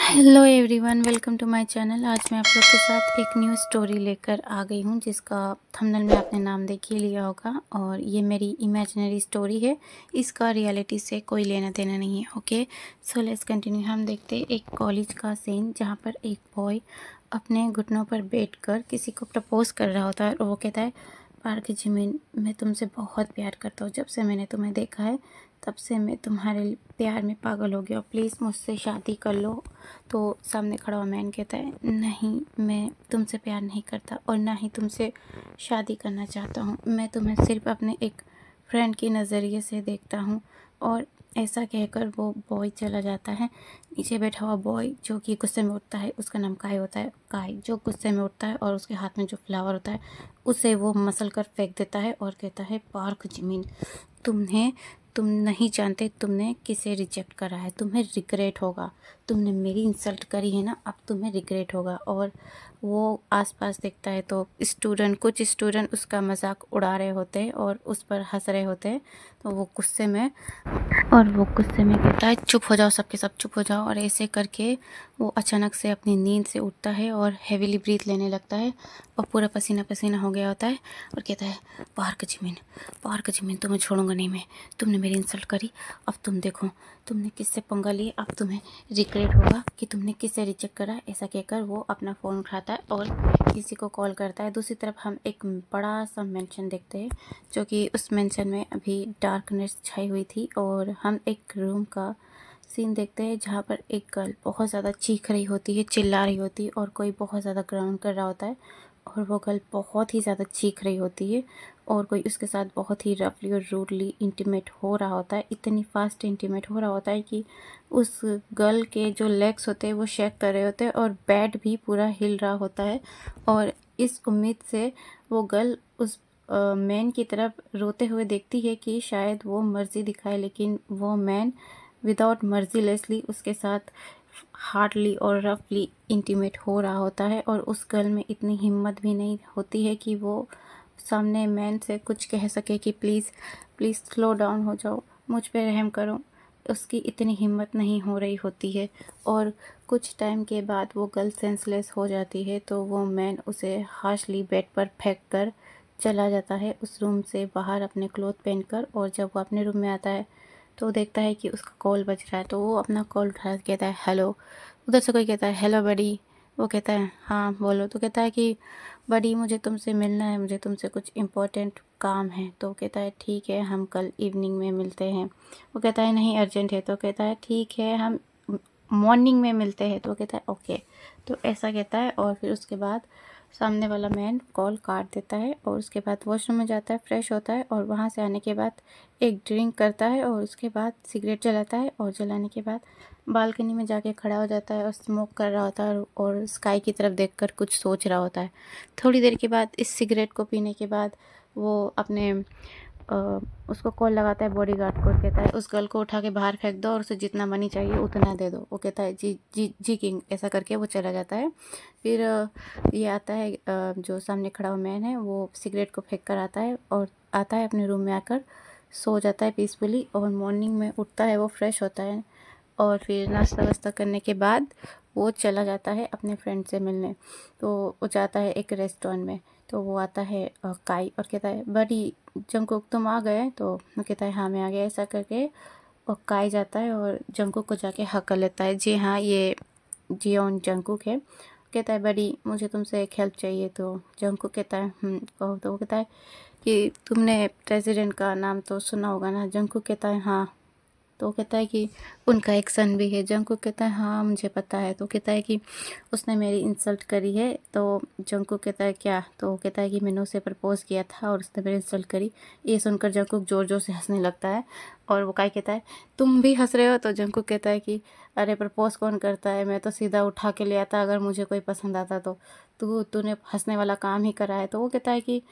Hello everyone, welcome to my channel. आज मैं आप लोग के साथ एक न्यू स्टोरी लेकर आ गई हूँ, जिसका थंबनेल में आपने नाम देख ही लिया होगा। और ये मेरी इमेजिनरी स्टोरी है, इसका रियलिटी से कोई लेना देना नहीं है। Okay, so let's continue. हम देखते हैं एक कॉलेज का सीन, जहाँ पर एक बॉय अपने घुटनों पर बैठकर किसी को प्रपोज कर रहा होता है। और वो कहता है, पार्क जिमिन, मैं तुमसे बहुत प्यार करता हूँ। जब से मैंने तुम्हें देखा है तब से मैं तुम्हारे प्यार में पागल हो गया। प्लीज़ मुझसे शादी कर लो। तो सामने खड़ा हुआ मैन कहता है, नहीं, मैं तुमसे प्यार नहीं करता और ना ही तुमसे शादी करना चाहता हूँ। मैं तुम्हें सिर्फ अपने एक फ्रेंड के नज़रिए से देखता हूँ। और ऐसा कहकर वो बॉय चला जाता है। नीचे बैठा हुआ बॉय जो कि गुस्से में उठता है, उसका नाम काय होता है। काय जो गुस्से में उठता है और उसके हाथ में जो फ्लावर होता है उसे वो मसल कर फेंक देता है और कहता है, पार्क जिमिन, तुम नहीं जानते तुमने किसे रिजेक्ट करा है। तुम्हें रिग्रेट होगा। तुमने मेरी इंसल्ट करी है ना, अब तुम्हें रिग्रेट होगा। और वो आसपास देखता है तो कुछ स्टूडेंट उसका मजाक उड़ा रहे होते हैं और उस पर हंस रहे होते हैं। तो वो गुस्से में कहता है, चुप हो जाओ, सबके सब चुप हो जाओ। और ऐसे करके वो अचानक से अपनी नींद से उठता है और हैवीली ब्रीथ लेने लगता है और पूरा पसीना पसीना हो गया होता है। और कहता है, पार्क जिमिन, तुम्हें छोड़ूंगा नहीं मैं। तुमने मेरी इंसल्ट करी, अब तुम देखो तुमने किससे पंगा लिए। अब तुम्हें रिग्रेट होगा कि तुमने किससे रिजेक्ट करा। ऐसा कहकर वो अपना फ़ोन उठाता है और किसी को कॉल करता है। दूसरी तरफ हम एक बड़ा सा मेंशन देखते हैं, जो कि उस मेंशन में अभी डार्कनेस छाई हुई थी। और हम एक रूम का सीन देखते हैं, जहाँ पर एक गर्ल बहुत ज़्यादा चीख रही होती है, चिल्ला रही होती है और कोई बहुत ज़्यादा ग्राउंड कर रहा होता है। और वो गर्ल बहुत ही ज़्यादा चीख रही होती है और कोई उसके साथ बहुत ही रफली और रूडली इंटीमेट हो रहा होता है। इतनी फास्ट इंटीमेट हो रहा होता है कि उस गर्ल के जो लेग्स होते हैं वो शेक कर रहे होते हैं और बेड भी पूरा हिल रहा होता है। और इस उम्मीद से वो गर्ल उस मैन की तरफ रोते हुए देखती है कि शायद वो मर्जी दिखाए, लेकिन वो मैन विदाउट मर्जीलेसली उसके साथ हार्डली और रफली इंटीमेट हो रहा होता है। और उस गर्ल में इतनी हिम्मत भी नहीं होती है कि वो सामने मैन से कुछ कह सके कि प्लीज़ प्लीज़ स्लो डाउन हो जाओ, मुझ पे रहम करो। उसकी इतनी हिम्मत नहीं हो रही होती है। और कुछ टाइम के बाद वो गर्ल सेंसलेस हो जाती है। तो वो मैन उसे हार्शली बेड पर फेंक कर चला जाता है उस रूम से बाहर अपने क्लोथ पहनकर। और जब वो अपने रूम में आता है तो देखता है कि उसका कॉल बज रहा है। तो वो अपना कॉल उठा के कहता है, हेलो। उधर से कोई कहता है, हेलो बडी। वो कहता है, हाँ बोलो। तो कहता है कि बडी, मुझे तुमसे मिलना है, मुझे तुमसे कुछ इम्पोर्टेंट काम है। तो कहता है, ठीक है, हम कल इवनिंग में मिलते हैं। वो कहता है, नहीं अर्जेंट है। तो कहता है, ठीक है, हम मॉर्निंग में मिलते हैं। तो कहता है, ओके। तो ऐसा कहता है और फिर उसके बाद सामने वाला मैन कॉल काट देता है और उसके बाद वॉशरूम में जाता है, फ्रेश होता है और वहाँ से आने के बाद एक ड्रिंक करता है और उसके बाद सिगरेट जलाता है। और जलाने के बाद बालकनी में जाके खड़ा हो जाता है और स्मोक कर रहा होता है और स्काई की तरफ देखकर कुछ सोच रहा होता है। थोड़ी देर के बाद इस सिगरेट को पीने के बाद वो अपने उसको कॉल लगाता है बॉडीगार्ड को और कहता है, उस गर्ल को उठा के बाहर फेंक दो और उसे जितना मनी चाहिए उतना दे दो। वो कहता है, जी जी जी किंग। ऐसा करके वो चला जाता है। फिर ये आता है, जो सामने खड़ा हुआ मैन है वो सिगरेट को फेंक कर आता है और आता है अपने रूम में आकर सो जाता है पीसफुली। और मॉर्निंग में उठता है, वो फ्रेश होता है और फिर नाश्ता वास्ता करने के बाद वो चला जाता है अपने फ्रेंड से मिलने। तो वो जाता है एक रेस्टोरेंट में। तो वो आता है काई और कहता है, बड़ी जंकुक तुम आ गए। तो वो कहता है, हाँ मैं आ गया। ऐसा करके और काई जाता है और जंकुक को जाके हक कर लेता है, जी हाँ ये जियोन जंकुक है। कहता है, बड़ी मुझे तुमसे एक हेल्प चाहिए। तो जंकुक कहता है, कहो। तो वो कहता है कि तुमने प्रेसिडेंट का नाम तो सुना होगा ना। जंकुक कहता है, हाँ। तो वो कहता है कि उनका एक सन भी है। जंकुक कहता है, हाँ मुझे पता है। तो कहता है कि उसने मेरी इंसल्ट करी है। तो जंकुक कहता है, क्या? तो वो कहता है कि मैंने उसे प्रपोज किया था और उसने मेरी इंसल्ट करी। ये सुनकर जंकुक ज़ोर ज़ोर से हंसने लगता है। और वो काय कहता है, तुम भी हंस रहे हो? तो जंकुक कहता है कि अरे प्रपोज कौन करता है, मैं तो सीधा उठा के ले आता अगर मुझे कोई पसंद आता तो। तूने हंसने वाला काम ही करा है। तो वो कहता है कि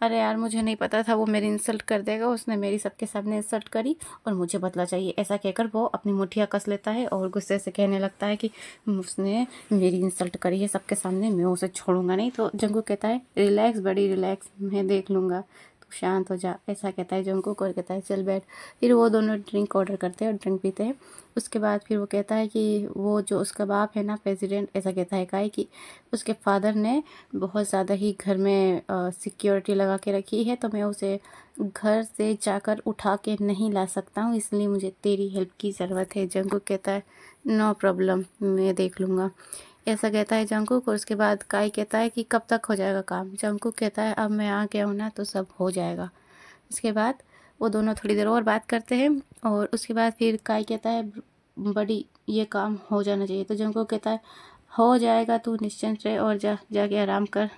अरे यार, मुझे नहीं पता था वो मेरी इंसल्ट कर देगा। उसने मेरी सबके सामने इंसल्ट करी और मुझे बदला चाहिए। ऐसा कहकर वो अपनी मुठिया कस लेता है और गुस्से से कहने लगता है कि उसने मेरी इंसल्ट करी है सबके सामने, मैं उसे छोड़ूंगा नहीं। तो जंकुक कहता है, रिलैक्स बड़ी रिलैक्स, मैं देख लूँगा, तू शांत हो जा। ऐसा कहता है जंकुक और कहता है, चल बैठ। फिर वो दोनों ड्रिंक ऑर्डर करते हैं और ड्रिंक पीते हैं। उसके बाद फिर वो कहता है कि वो जो उसका बाप है ना, प्रेसिडेंट, ऐसा कहता है काई कि उसके फादर ने बहुत ज़्यादा ही घर में सिक्योरिटी लगा के रखी है, तो मैं उसे घर से जाकर उठा के नहीं ला सकता हूँ, इसलिए मुझे तेरी हेल्प की ज़रूरत है। जंगकुक कहता है नो प्रॉब्लम, मैं देख लूँगा, ऐसा कहता है जंगकुक। और उसके बाद काई कहता है कि कब तक हो जाएगा काम। जंगकुक कहता है अब मैं आ गया हूँ ना, तो सब हो जाएगा। उसके बाद वो दोनों थोड़ी देर और बात करते हैं और उसके बाद फिर काई कहता है बड़ी ये काम हो जाना चाहिए। तो जंगकुक कहता है हो जाएगा, तू निश्चिंत रहे और जाके आराम कर,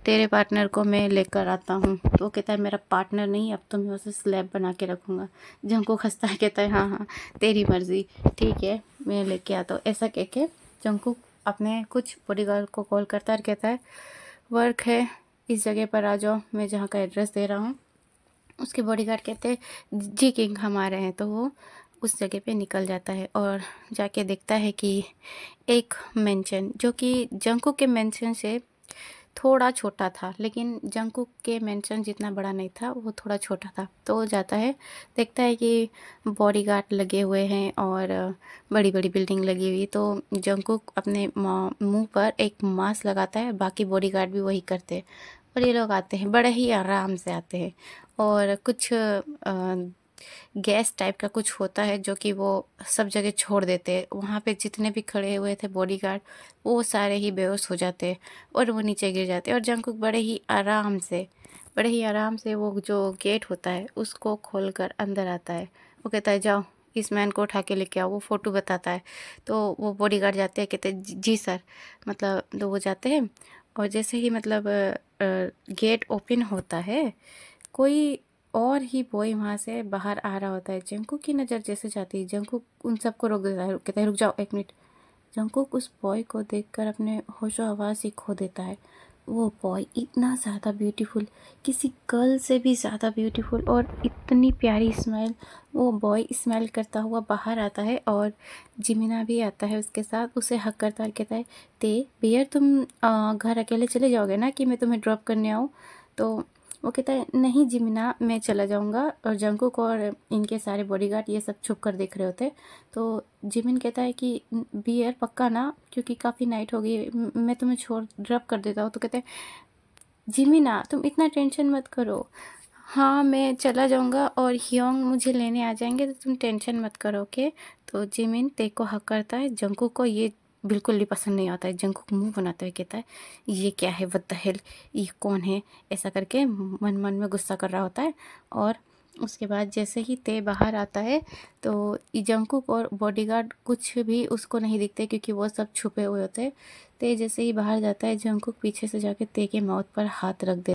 तेरे पार्टनर को मैं लेकर आता हूँ। तो वो कहता है मेरा पार्टनर नहीं, अब तो मैं उसे स्लैब बना के रखूँगा। जंगकुक हंसता है, कहता है हाँ हाँ तेरी मर्ज़ी, ठीक है मैं लेके आता हूँ। ऐसा कह के जंगकुक अपने कुछ बॉडीगार्ड को कॉल करता है और कहता है वर्क है, इस जगह पर आ जाओ, मैं जहाँ का एड्रेस दे रहा हूँ। उसके बॉडीगार्ड कहते हैं जी किंग हम आ रहे हैं। तो वो उस जगह पे निकल जाता है और जाके देखता है कि एक मेंशन, जो कि जंगकुक के मेंशन से थोड़ा छोटा था, लेकिन जंगकुक के मेंशन जितना बड़ा नहीं था, वो थोड़ा छोटा था। तो वो जाता है, देखता है कि बॉडीगार्ड लगे हुए हैं और बड़ी बड़ी बिल्डिंग लगी हुई। तो जंगकुक अपने मुंह पर एक मास्क लगाता है, बाकी बॉडीगार्ड भी वही करते हैं और ये लोग आते हैं, बड़े ही आराम से आते हैं। और कुछ गैस टाइप का कुछ होता है जो कि वो सब जगह छोड़ देते हैं। वहाँ पे जितने भी खड़े हुए थे बॉडीगार्ड, वो सारे ही बेहोश हो जाते हैं और वो नीचे गिर जाते हैं। और जंगकुक बड़े ही आराम से वो जो गेट होता है उसको खोलकर अंदर आता है। वो कहता है जाओ इस मैन को उठा के लेके आओ, वो फ़ोटो बताता है। तो वो बॉडीगार्ड जाते हैं, कहते हैं जी सर, मतलब तो वो जाते हैं। और जैसे ही मतलब गेट ओपन होता है, कोई और ही बॉय वहाँ से बाहर आ रहा होता है। जंगकुक की नज़र जैसे जाती है, जंगकुक उन सबको रोक देता है, कहता है रुक जाओ एक मिनट। जंगकुक उस बॉय को देखकर अपने होशो हवास ही खो देता है। वो बॉय इतना ज़्यादा ब्यूटीफुल, किसी गर्ल से भी ज़्यादा ब्यूटीफुल, और इतनी प्यारी स्माइल। वो बॉय स्माइल करता हुआ बाहर आता है और जिमिना भी आता है उसके साथ, उसे हक करता है, कहता है ते बियर तुम घर अकेले चले जाओगे ना कि मैं तुम्हें ड्रॉप करने आऊँ। तो वो कहता है नहीं जिमिना, मैं चला जाऊंगा। और जंगकुक और इनके सारे बॉडीगार्ड ये सब छुप कर देख रहे होते। तो जिमिन कहता है कि बियर पक्का ना, क्योंकि काफ़ी नाइट हो गई, मैं तुम्हें छोड़ ड्रॉप कर देता हूँ। तो कहते हैं जिमिना तुम इतना टेंशन मत करो, हाँ मैं चला जाऊंगा और हियोंग मुझे लेने आ जाएंगे, तो तुम टेंशन मत करो ओके। तो जिमिन ते को हक करता है। जंगकुक को ये बिल्कुल भी पसंद नहीं आता है। जंगकुक मुंह बनाते हुए कहता है ये क्या है, व्हाट द हेल, ये कौन है, ऐसा करके मन मन में गुस्सा कर रहा होता है। और उसके बाद जैसे ही ते बाहर आता है, तो जंगकुक और बॉडीगार्ड कुछ भी उसको नहीं दिखते, क्योंकि वो सब छुपे हुए होते हैं। ते जैसे ही बाहर जाता है, जंगकुक पीछे से जाके ते के माउथ पर हाथ रख दे